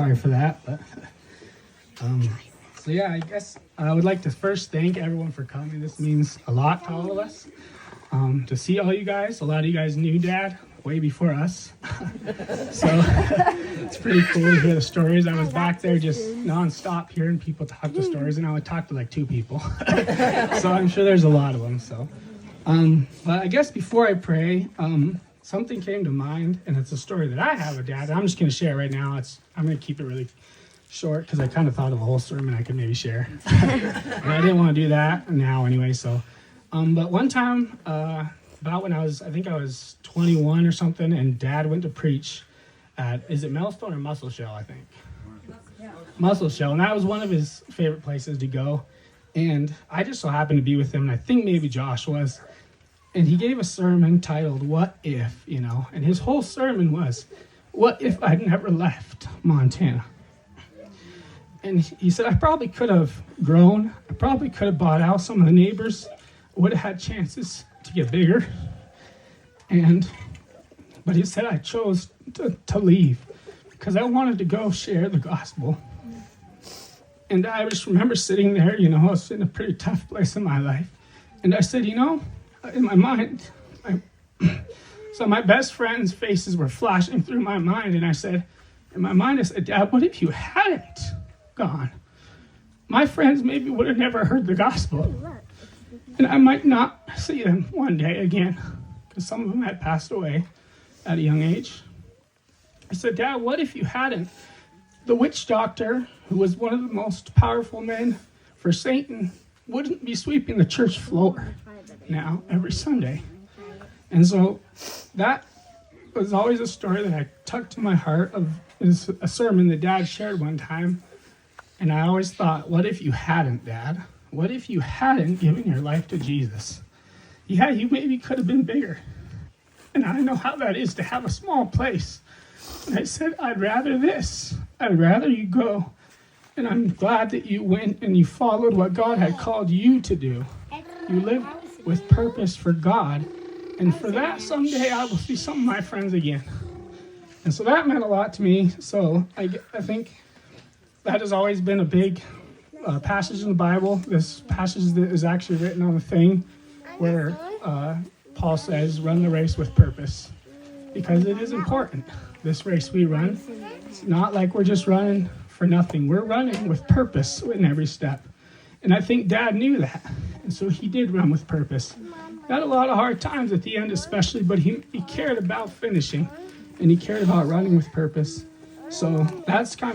Sorry for that, but so yeah, I guess I would like to first thank everyone for coming. This means a lot to all of us. To see all you guys, a lot of you guys knew Dad way before us. So it's pretty cool to hear the stories. I was back there just nonstop hearing people talk the stories, and I would talk to like 2 people. So I'm sure there's a lot of them. So, but I guess before I pray, something came to mind, and it's a story that I have of Dad. I'm just going to share it right now. I'm going to keep it really short because I kind of thought of a whole sermon I could maybe share. And I didn't want to do that now anyway. So, but one time, about when I think I was 21 or something, and Dad went to preach at, is it Millstone or Muscle Shell, I think? Muscle Shell, and that was one of his favorite places to go. And I just so happened to be with him, and I think maybe Josh was. And he gave a sermon titled, "What If," and his whole sermon was, what if I'd never left Montana? And he said, I probably could have grown. I probably could have bought out some of the neighbors. Would have had chances to get bigger. But he said, I chose to leave because I wanted to go share the gospel. And I just remember sitting there, I was in a pretty tough place in my life. And I said, in my mind, so my best friends' faces were flashing through my mind. And I said, in my mind, I said, Dad, what if you hadn't gone? My friends maybe would have never heard the gospel. And I might not see them one day again, because some of them had passed away at a young age. I said, Dad, what if you hadn't? The witch doctor, who was one of the most powerful men for Satan, wouldn't be sweeping the church floor now every Sunday. And so that was always a story that I tucked to my heart. Is a sermon that Dad shared one time. And I always thought, what if you hadn't, Dad? What if you hadn't given your life to Jesus? Yeah, you maybe could have been bigger. And I know how that is to have a small place. And I said, I'd rather this. I'd rather you go. And I'm glad that you went and you followed what God had called you to do. You lived with purpose for God. And for that, someday I will see some of my friends again. And so that meant a lot to me. So I think that has always been a big passage in the Bible. This passage that is actually written on the thing where Paul says, run the race with purpose. Because it is important. This race we run, it's not like we're just running for nothing. We're running with purpose in every step. And I think Dad knew that. And so he did run with purpose. Got a lot of hard times at the end especially, but he cared about finishing. And he cared about running with purpose. So that's kind of